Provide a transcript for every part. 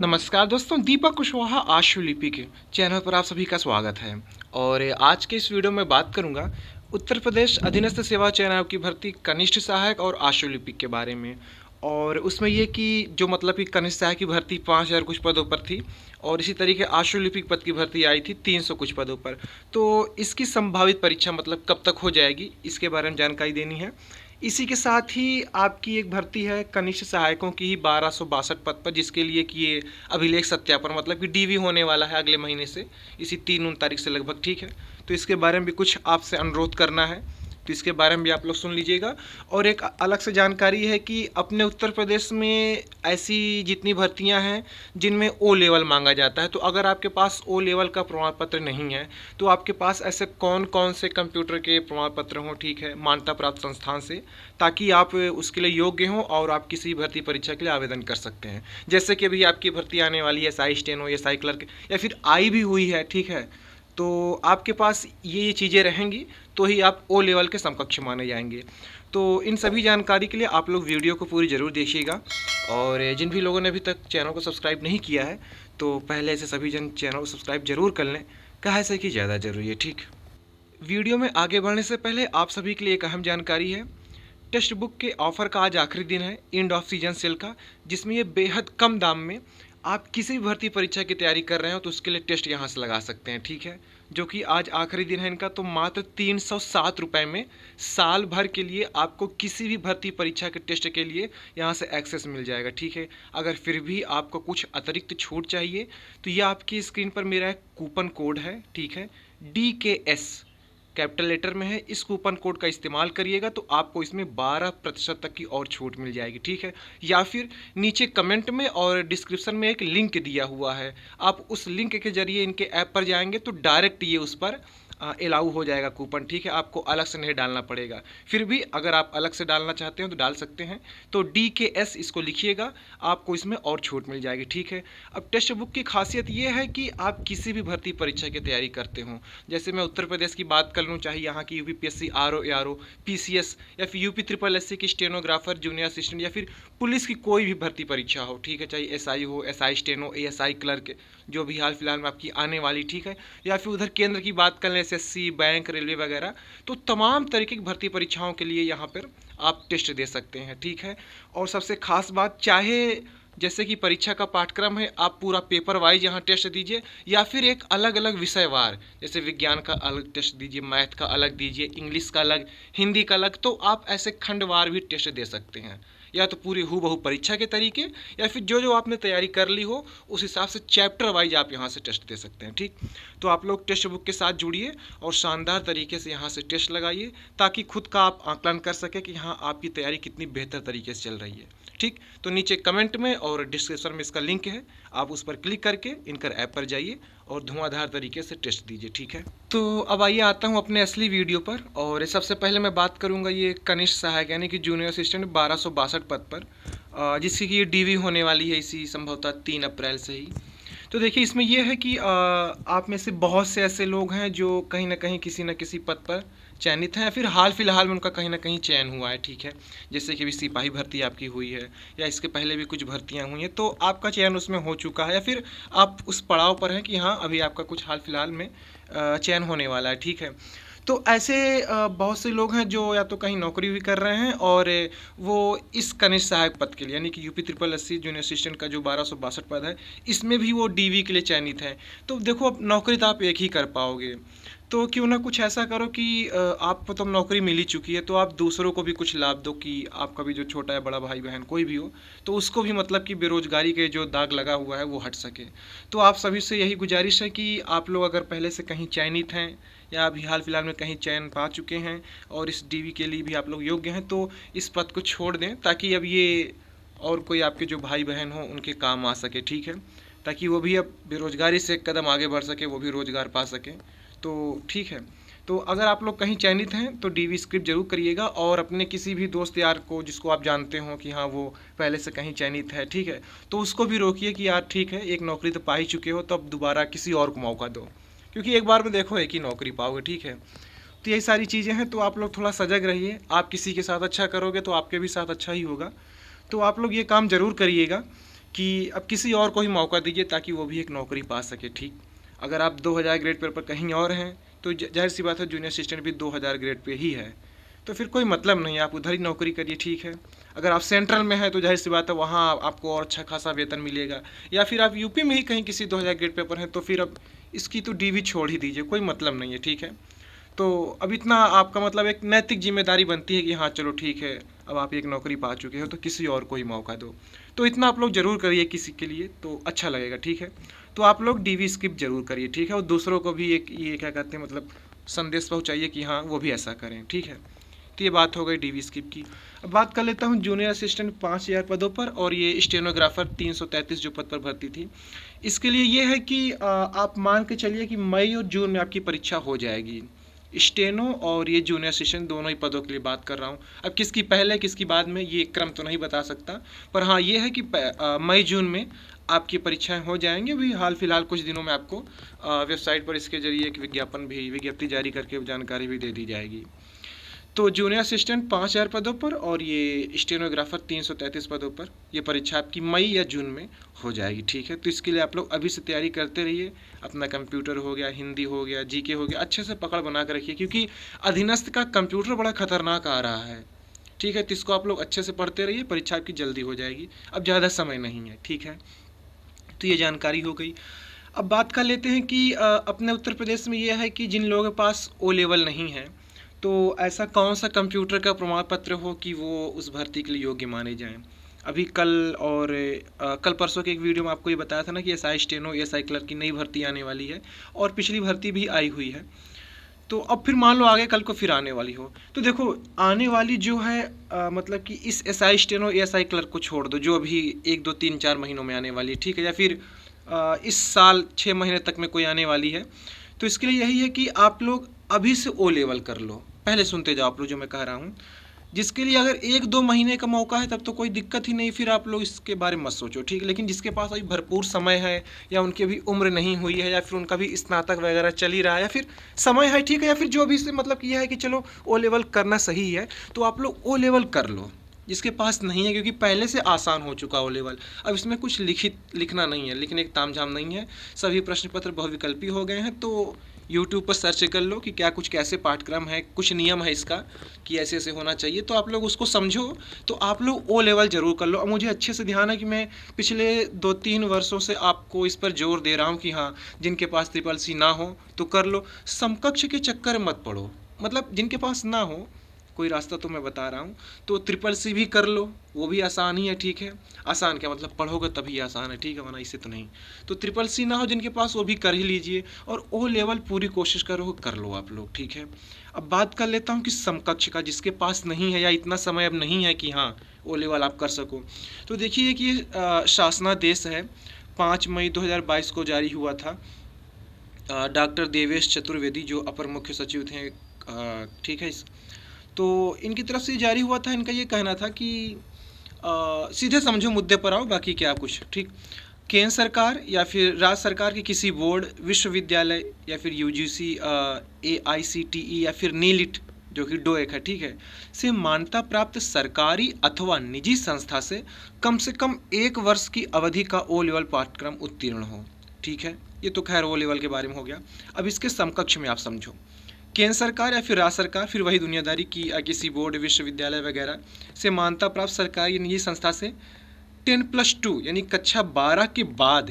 नमस्कार दोस्तों, दीपक कुशवाहा आशुलिपि के चैनल पर आप सभी का स्वागत है। और आज के इस वीडियो में बात करूंगा उत्तर प्रदेश अधीनस्थ सेवा चयन आयोग की भर्ती कनिष्ठ सहायक और आशुलिपिक के बारे में। और उसमें ये कि जो मतलब कि कनिष्ठ सहायक की भर्ती 5000 कुछ पदों पर थी और इसी तरीके आशुलिपिक पद की भर्ती आई थी 300 कुछ पदों पर। तो इसकी संभावित परीक्षा मतलब कब तक हो जाएगी, इसके बारे में जानकारी देनी है। इसी के साथ ही आपकी एक भर्ती है कनिष्ठ सहायकों की ही 1262 पद पर, जिसके लिए कि ये अभिलेख सत्यापन मतलब कि डीवी होने वाला है अगले महीने से, इसी 3 तारीख से लगभग, ठीक है। तो इसके बारे में भी कुछ आपसे अनुरोध करना है, तो इसके बारे में भी आप लोग सुन लीजिएगा। और एक अलग से जानकारी है कि अपने उत्तर प्रदेश में ऐसी जितनी भर्तियां हैं जिनमें ओ लेवल मांगा जाता है, तो अगर आपके पास ओ लेवल का प्रमाण पत्र नहीं है तो आपके पास ऐसे कौन कौन से कंप्यूटर के प्रमाण पत्र हों, ठीक है, मान्यता प्राप्त संस्थान से, ताकि आप उसके लिए योग्य हों और आप किसी भर्ती परीक्षा के लिए आवेदन कर सकते हैं। जैसे कि अभी आपकी भर्ती आने वाली है एसआई स्टेनो, एसआई क्लर्क, या फिर आई भी हुई है, ठीक है, तो आपके पास ये चीज़ें रहेंगी तो ही आप ओ लेवल के समकक्ष माने जाएंगे। तो इन सभी जानकारी के लिए आप लोग वीडियो को पूरी ज़रूर देखिएगा। और जिन भी लोगों ने अभी तक चैनल को सब्सक्राइब नहीं किया है तो पहले से सभी जन चैनल को सब्सक्राइब जरूर कर लें, कहा से कि ज़्यादा ज़रूरी है, ठीक। वीडियो में आगे बढ़ने से पहले आप सभी के लिए एक अहम जानकारी है। टेक्स्ट बुक के ऑफ़र का आज आखिरी दिन है एंड ऑफ सीजन सेल का, जिसमें ये बेहद कम दाम में आप किसी भी भर्ती परीक्षा की तैयारी कर रहे हो तो उसके लिए टेस्ट यहाँ से लगा सकते हैं, ठीक है। जो कि आज आखिरी दिन है इनका, तो मात्र 307 रुपये में साल भर के लिए आपको किसी भी भर्ती परीक्षा के टेस्ट के लिए यहाँ से एक्सेस मिल जाएगा, ठीक है। अगर फिर भी आपको कुछ अतिरिक्त छूट चाहिए तो ये आपकी स्क्रीन पर मेरा एक कूपन कोड है, ठीक है, DKS कैपिटल लेटर में है। इस कूपन कोड का इस्तेमाल करिएगा तो आपको इसमें 12% तक की और छूट मिल जाएगी, ठीक है। या फिर नीचे कमेंट में और डिस्क्रिप्शन में एक लिंक दिया हुआ है, आप उस लिंक के जरिए इनके ऐप पर जाएंगे तो डायरेक्ट ये उस पर अलाउ हो जाएगा कूपन, ठीक है, आपको अलग से नहीं डालना पड़ेगा। फिर भी अगर आप अलग से डालना चाहते हैं तो डाल सकते हैं। तो DKS इसको लिखिएगा, आपको इसमें और छूट मिल जाएगी, ठीक है। अब टेक्स्ट बुक की खासियत ये है कि आप किसी भी भर्ती परीक्षा की तैयारी करते हो, जैसे मैं उत्तर प्रदेश की बात कर लूँ, चाहे यहाँ की UPPSC RO PCS या फिर UP SSS की स्टेनोग्राफर जूनियर असिस्टेंट, या फिर पुलिस की कोई भी भर्ती परीक्षा हो, ठीक है, चाहे SI हो, SI स्टेनो, ASI क्लर्क, जो भी हाल फिलहाल में आपकी आने वाली, ठीक है, या फिर उधर केंद्र की बात कर लें SSC, बैंक, रेलवे वगैरह, तो तमाम तरीके की भर्ती परीक्षाओं के लिए यहाँ पर आप टेस्ट दे सकते हैं, ठीक है। और सबसे खास बात, चाहे जैसे कि परीक्षा का पाठ्यक्रम है, आप पूरा पेपर वाइज यहाँ टेस्ट दीजिए, या फिर एक अलग अलग विषयवार, जैसे विज्ञान का अलग टेस्ट दीजिए, मैथ का अलग दीजिए, इंग्लिश का अलग, हिंदी का अलग, तो आप ऐसे खंडवार भी टेस्ट दे सकते हैं। या तो पूरी हूबहू परीक्षा के तरीके, या फिर जो जो आपने तैयारी कर ली हो उस हिसाब से चैप्टर वाइज आप यहाँ से टेस्ट दे सकते हैं, ठीक। तो आप लोग टेक्स्ट बुक के साथ जुड़िए और शानदार तरीके से यहाँ से टेस्ट लगाइए, ताकि खुद का आप आकलन कर सकें कि हाँ आपकी तैयारी कितनी बेहतर तरीके से चल रही है, ठीक। तो नीचे कमेंट में और डिस्क्रिप्शन में इसका लिंक है, आप उस पर क्लिक करके इनकर ऐप पर जाइए और धुआंधार तरीके से टेस्ट दीजिए, ठीक है। तो अब आइए आता हूँ अपने असली वीडियो पर। और सबसे पहले मैं बात करूँगा ये कनिष्ठ सहायक यानी कि जूनियर असिस्टेंट 1262 पद पर, जिसकी कि ये DV होने वाली है इसी संभवतः 3 अप्रैल से ही। तो देखिए इसमें यह है कि आप में से बहुत से ऐसे लोग हैं जो कहीं ना कहीं किसी न किसी पद पर चयनित हैं, या फिर हाल फिलहाल में उनका कहीं ना कहीं चयन हुआ है, ठीक है। जैसे कि अभी सिपाही भर्ती आपकी हुई है, या इसके पहले भी कुछ भर्तियां हुई हैं, तो आपका चयन उसमें हो चुका है, या फिर आप उस पड़ाव पर हैं कि हाँ अभी आपका कुछ हाल फिलहाल में चयन होने वाला है, ठीक है। तो ऐसे बहुत से लोग हैं जो या तो कहीं नौकरी भी कर रहे हैं और वो इस कनिष्ठ सहायक पद के लिए यानी कि UP SSS जूनियर असिस्टेंट का जो 1262 पद है, इसमें भी वो DV के लिए चयनित है। तो देखो, अब नौकरी तो आप एक ही कर पाओगे, तो क्यों ना कुछ ऐसा करो कि आपको तो नौकरी मिल ही चुकी है, तो आप दूसरों को भी कुछ लाभ दो कि आपका भी जो छोटा है, बड़ा भाई बहन कोई भी हो, तो उसको भी मतलब कि बेरोजगारी के जो दाग लगा हुआ है वो हट सके। तो आप सभी से यही गुजारिश है कि आप लोग अगर पहले से कहीं चयनित हैं या अभी हाल फिलहाल में कहीं चयन पा चुके हैं और इस DV के लिए भी आप लोग योग्य हैं, तो इस पद को छोड़ दें, ताकि अब ये और कोई आपके जो भाई बहन हो उनके काम आ सके, ठीक है, ताकि वो भी अब बेरोजगारी से एक कदम आगे बढ़ सके, वो भी रोजगार पा सके, तो ठीक है। तो अगर आप लोग कहीं चयनित हैं तो DV स्क्रिप्ट जरूर करिएगा, और अपने किसी भी दोस्त यार को जिसको आप जानते हो कि हाँ वो पहले से कहीं चयनित है, ठीक है, तो उसको भी रोकिए कि यार ठीक है, एक नौकरी तो पा ही चुके हो, तो अब दोबारा किसी और को मौका दो, क्योंकि एक बार में देखो एक ही नौकरी पाओगे, ठीक है। तो यही सारी चीज़ें हैं, तो आप लोग थोड़ा सजग रहिए। आप किसी के साथ अच्छा करोगे तो आपके भी साथ अच्छा ही होगा। तो आप लोग ये काम ज़रूर करिएगा कि अब किसी और को ही मौका दीजिए ताकि वो भी एक नौकरी पा सके। ठीक, अगर आप 2000 ग्रेड पर कहीं और हैं तो जाहिर सी बात है जूनियर असिस्टेंट भी 2000 ग्रेड पे ही है, तो फिर कोई मतलब नहीं है, आप उधर ही नौकरी करिए। ठीक है, अगर आप सेंट्रल में हैं तो जाहिर सी बात है वहाँ आपको और अच्छा खासा वेतन मिलेगा, या फिर आप यूपी में ही कहीं किसी 2000 ग्रेड पेपर हैं तो फिर अब इसकी तो डीवी छोड़ ही दीजिए, कोई मतलब नहीं है। ठीक है, तो अब इतना आपका मतलब एक नैतिक जिम्मेदारी बनती है कि हाँ चलो ठीक है, अब आप एक नौकरी पा चुके हो तो किसी और को ही मौका दो। तो इतना आप लोग ज़रूर करिए किसी के लिए, तो अच्छा लगेगा। ठीक है, तो आप लोग डीवी स्किप जरूर करिए। ठीक है, और दूसरों को भी एक ये क्या कहते हैं मतलब संदेश पहुँचाइए कि हाँ वो भी ऐसा करें। ठीक है, तो ये बात हो गई डीवी स्किप की। अब बात कर लेता हूँ जूनियर असिस्टेंट 5000 पदों पर, और ये स्टेनोग्राफर 333 जो पद पर भर्ती थी। इसके लिए ये है कि आप मान के चलिए कि मई और जून में आपकी परीक्षा हो जाएगी। स्टेनो और ये जूनियर असिस्टेंट दोनों ही पदों के लिए बात कर रहा हूँ। अब किसकी पहले किसकी बाद में ये क्रम तो नहीं बता सकता, पर हाँ ये है कि मई जून में आपकी परीक्षाएं हो जाएंगी। अभी हाल फिलहाल कुछ दिनों में आपको वेबसाइट पर इसके जरिए एक विज्ञप्ति जारी करके जानकारी भी दे दी जाएगी। तो जूनियर असिस्टेंट 5000 पदों पर और ये स्टेनोग्राफर 333 पदों पर ये परीक्षा आपकी मई या जून में हो जाएगी। ठीक है, तो इसके लिए आप लोग अभी से तैयारी करते रहिए। अपना कंप्यूटर हो गया, हिंदी हो गया, जीके हो गया, अच्छे से पकड़ बना कर रखिए, क्योंकि अधीनस्थ का कंप्यूटर बड़ा खतरनाक आ रहा है। ठीक है, तो इसको आप लोग अच्छे से पढ़ते रहिए, परीक्षा आपकी जल्दी हो जाएगी, अब ज़्यादा समय नहीं है। ठीक है, तो ये जानकारी हो गई। अब बात कर लेते हैं कि अपने उत्तर प्रदेश में ये है कि जिन लोगों के पास ओ लेवल नहीं है, तो ऐसा कौन सा कंप्यूटर का प्रमाण पत्र हो कि वो उस भर्ती के लिए योग्य माने जाएं। अभी कल और कल परसों के एक वीडियो में आपको ये बताया था ना कि एसआई स्टेनो एसआई क्लर्क की नई भर्ती आने वाली है, और पिछली भर्ती भी आई हुई है। तो अब फिर मान लो आगे कल को फिर आने वाली हो, तो देखो आने वाली जो है मतलब कि इस एसआई स्टेनो एसआई क्लर्क को छोड़ दो जो अभी 1 2 3 4 महीनों में आने वाली है। ठीक है, या फिर इस साल 6 महीने तक में कोई आने वाली है। तो इसके लिए यही है कि आप लोग अभी से ओ लेवल कर लो, पहले सुनते जाओ आप लोग जो मैं कह रहा हूँ। जिसके लिए अगर 1 2 महीने का मौका है तब तो कोई दिक्कत ही नहीं, फिर आप लोग इसके बारे में मत सोचो। ठीक है, लेकिन जिसके पास अभी भरपूर समय है, या उनकी भी उम्र नहीं हुई है, या फिर उनका भी स्नातक वगैरह चल ही रहा है, या फिर समय है, ठीक है, या फिर जो भी से मतलब किया है कि चलो ओ लेवल करना सही है, तो आप लोग ओ लेवल कर लो। जिसके पास नहीं है, क्योंकि पहले से आसान हो चुका ओ लेवल, अब इसमें कुछ लिखना नहीं है, लिखने एक तामझाम नहीं है। सभी प्रश्न पत्र बहुविकल्पी हो गए हैं, तो यूट्यूब पर सर्च कर लो कि क्या कुछ कैसे पाठ्यक्रम है, कुछ नियम है इसका कि ऐसे ऐसे होना चाहिए, तो आप लोग उसको समझो। तो आप लोग ओ लेवल ज़रूर कर लो। अब मुझे अच्छे से ध्यान है कि मैं पिछले 2 3 वर्षों से आपको इस पर जोर दे रहा हूँ कि हाँ जिनके पास ट्रिपल-सी ना हो तो कर लो, समकक्ष के चक्कर मत पड़ो। मतलब जिनके पास ना हो, कोई रास्ता तो मैं बता रहा हूँ, तो ट्रिपल-सी भी कर लो, वो भी आसान ही है। ठीक है, आसान क्या मतलब पढ़ोगे तभी आसान है। ठीक है, वरना इससे तो नहीं। तो ट्रिपल-सी ना हो जिनके पास, वो भी कर ही लीजिए, और ओ लेवल पूरी कोशिश करो कर लो आप लोग। ठीक है, अब बात कर लेता हूँ कि समकक्ष का, जिसके पास नहीं है या इतना समय अब नहीं है कि हाँ ओ लेवल आप कर सको। तो देखिए कि शासनादेश है 5 मई 2022 को जारी हुआ था। डॉक्टर देवेश चतुर्वेदी जो अपर मुख्य सचिव थे, ठीक है, तो इनकी तरफ से जारी हुआ था। इनका ये कहना था कि सीधे समझो मुद्दे पर आओ, बाकी क्या कुछ। ठीक, केंद्र सरकार या फिर राज्य सरकार की किसी बोर्ड, विश्वविद्यालय या फिर यूजीसी, एआईसीटीई या फिर नीलिट जो कि डोएक है, ठीक है, से मान्यता प्राप्त सरकारी अथवा निजी संस्था से कम 1 वर्ष की अवधि का ओ लेवल पाठ्यक्रम उत्तीर्ण हो। ठीक है, ये तो खैर ओ लेवल के बारे में हो गया। अब इसके समकक्ष में आप समझो, केंद्र सरकार या फिर राज्य सरकार, फिर वही दुनियादारी की किसी बोर्ड, विश्वविद्यालय वगैरह से मान्यता प्राप्त सरकारी निजी संस्था से 10+2 यानी कक्षा 12 के बाद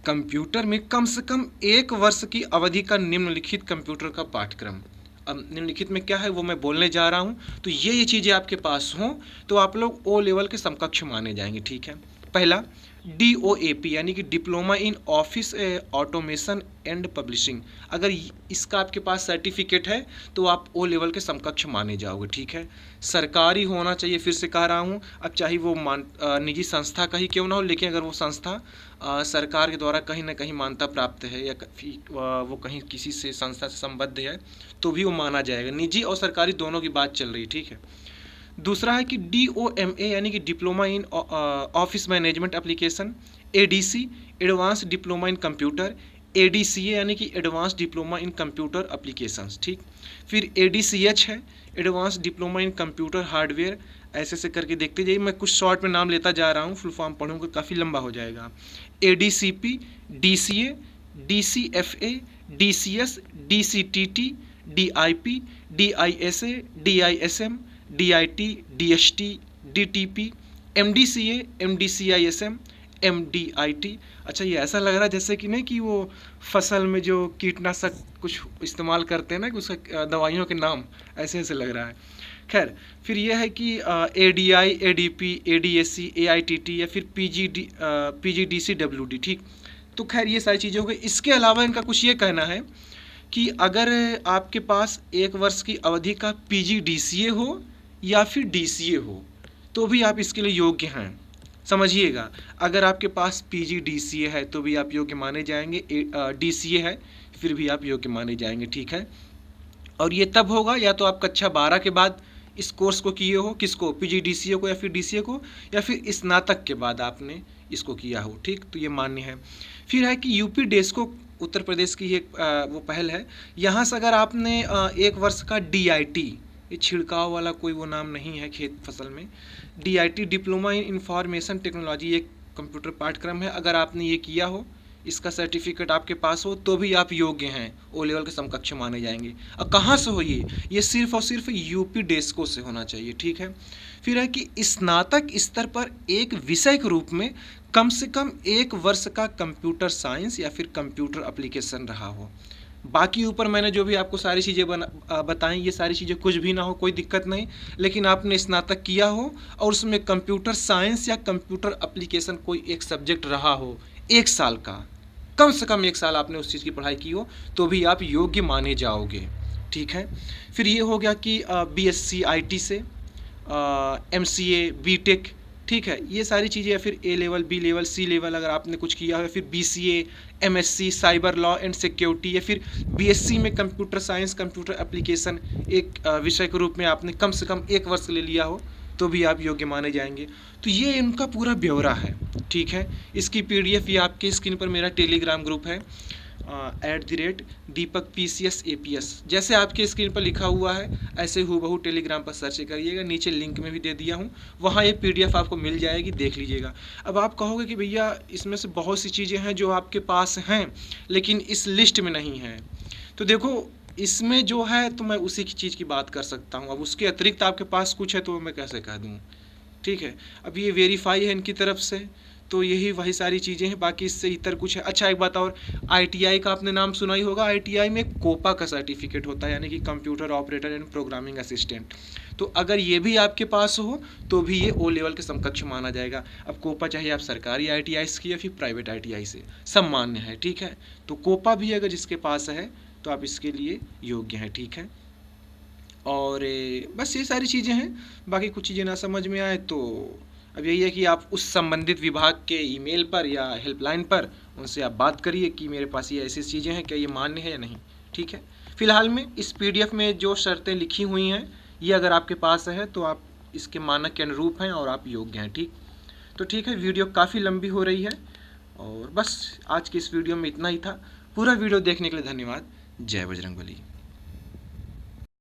कंप्यूटर में कम से कम 1 वर्ष की अवधि का निम्नलिखित कंप्यूटर का पाठ्यक्रम। अब निम्नलिखित में क्या है वो मैं बोलने जा रहा हूँ, तो ये चीज़ें आपके पास हों तो आप लोग ओ लेवल के समकक्ष माने जाएंगे। ठीक है, पहला DOAP यानी कि diploma in office automation and publishing, अगर इसका आपके पास सर्टिफिकेट है तो आप ओ लेवल के समकक्ष माने जाओगे। ठीक है, सरकारी होना चाहिए, फिर से कह रहा हूँ, अब चाहे वो निजी संस्था का ही क्यों ना हो, लेकिन अगर वो संस्था सरकार के द्वारा कहीं ना कहीं मान्यता प्राप्त है, या वो कहीं किसी से संस्था से संबद्ध है, तो भी वो माना जाएगा। निजी और सरकारी दोनों की बात चल रही है। ठीक है, दूसरा है कि DOMA यानी कि diploma in office management application, ADC advance diploma in computer, ADCA यानी कि advance diploma in computer applications, ठीक। फिर ADCH है, advance diploma in computer hardware. ऐसे ऐसे करके देखते जाइए, मैं कुछ शॉर्ट में नाम लेता जा रहा हूँ, फुल फॉर्म पढ़ूँगा काफ़ी लंबा हो जाएगा। ADCP, DCA, DCFA, DCS, DCTT, DIP, DISA, DISM, DIT, DST, DTP, MDCA, MDCISM, MDIT। अच्छा, ये ऐसा लग रहा है जैसे कि नहीं कि वो फसल में जो कीटनाशक कुछ इस्तेमाल करते हैं ना, कि उसका दवाइयों के नाम ऐसे ऐसे लग रहा है। खैर, फिर ये है कि ADI, ADP, ADSC, AITT या फिर PGDC, WD, ठीक। तो खैर ये सारी चीज़ें हो गई। इसके अलावा इनका कुछ ये कहना है कि अगर आपके पास 1 वर्ष की अवधि का PGDCA हो या फिर DCA हो तो भी आप इसके लिए योग्य हैं। समझिएगा, अगर आपके पास PGDCA है तो भी आप योग्य माने जाएंगे, DCA है फिर भी आप योग्य माने जाएंगे, ठीक है। और ये तब होगा या तो आप कक्षा 12 के बाद इस कोर्स को किए हो, किसको, PGDCA को या फिर DCA को, या फिर स्नातक के बाद आपने इसको किया हो, ठीक। तो ये मान्य है। फिर है कि यूपी डेस्को, उत्तर प्रदेश की एक वो पहल है। यहाँ से अगर आपने 1 वर्ष का DIT, ये छिड़काव वाला कोई वो नाम नहीं है खेत फसल में, DIT, diploma in information technology, एक कंप्यूटर पाठ्यक्रम है, अगर आपने ये किया हो, इसका सर्टिफिकेट आपके पास हो तो भी आप योग्य हैं, ओ लेवल के समकक्ष माने जाएंगे। अब कहाँ से हो ये सिर्फ और सिर्फ यूपी डेस्को से होना चाहिए, ठीक है। फिर है कि स्नातक स्तर पर एक विषय के रूप में कम से कम 1 वर्ष का कंप्यूटर साइंस या फिर कंप्यूटर एप्लीकेशन रहा हो। बाकी ऊपर मैंने जो भी आपको सारी चीज़ें बताई, ये सारी चीज़ें कुछ भी ना हो कोई दिक्कत नहीं, लेकिन आपने स्नातक किया हो और उसमें कंप्यूटर साइंस या कंप्यूटर एप्लीकेशन कोई एक सब्जेक्ट रहा हो 1 साल का, कम से कम 1 साल आपने उस चीज़ की पढ़ाई की हो तो भी आप योग्य माने जाओगे, ठीक है। फिर ये हो गया कि BSc IT से, MCA, BTech, ठीक है, ये सारी चीज़ें, या फिर A level, B level, C level अगर आपने कुछ किया है, फिर BCA, MSc cyber law and security, या फिर BSc में कंप्यूटर साइंस कंप्यूटर एप्लीकेशन एक विषय के रूप में आपने कम से कम 1 वर्ष ले लिया हो तो भी आप योग्य माने जाएंगे। तो ये इनका पूरा ब्यौरा है, ठीक है। इसकी PDF ये आपके स्क्रीन पर मेरा टेलीग्राम ग्रुप है, @Deepak PCS APS, जैसे आपके स्क्रीन पर लिखा हुआ है ऐसे हूबहू टेलीग्राम पर सर्च करिएगा, नीचे लिंक में भी दे दिया हूँ, वहाँ ये PDF आपको मिल जाएगी, देख लीजिएगा। अब आप कहोगे कि भैया इसमें से बहुत सी चीज़ें हैं जो आपके पास हैं लेकिन इस लिस्ट में नहीं है, तो देखो इसमें जो है तो मैं उसी की चीज़ की बात कर सकता हूँ, अब उसके अतिरिक्त आपके पास कुछ है तो मैं कैसे कह दूँ, ठीक है। अब ये वेरीफाई है इनकी तरफ से, तो यही वही सारी चीज़ें हैं, बाकी इससे इतर कुछ है। अच्छा, एक बात और, ITI का आपने नाम सुना ही होगा, ITI में कोपा का सर्टिफिकेट होता है, यानी कि computer operator and programming assistant. तो अगर ये भी आपके पास हो तो भी ये O लेवल के समकक्ष माना जाएगा। अब कोपा चाहे आप सरकारी ITI से या फिर प्राइवेट ITI से, सब मान्य है, ठीक है। तो कोपा भी अगर जिसके पास है तो आप इसके लिए योग्य हैं, ठीक है। और बस ये सारी चीज़ें हैं, बाकी कुछ चीज़ें ना समझ में आए तो अब यही है कि आप उस संबंधित विभाग के ईमेल पर या हेल्पलाइन पर उनसे आप बात करिए कि मेरे पास ये ऐसी चीज़ें हैं, क्या ये मान्य है या नहीं, ठीक है। फिलहाल में इस PDF में जो शर्तें लिखी हुई हैं ये अगर आपके पास है तो आप इसके मानक के अनुरूप हैं और आप योग्य हैं, ठीक। तो ठीक है, वीडियो काफ़ी लंबी हो रही है और बस आज की इस वीडियो में इतना ही था। पूरा वीडियो देखने के लिए धन्यवाद। जय बजरंगबली।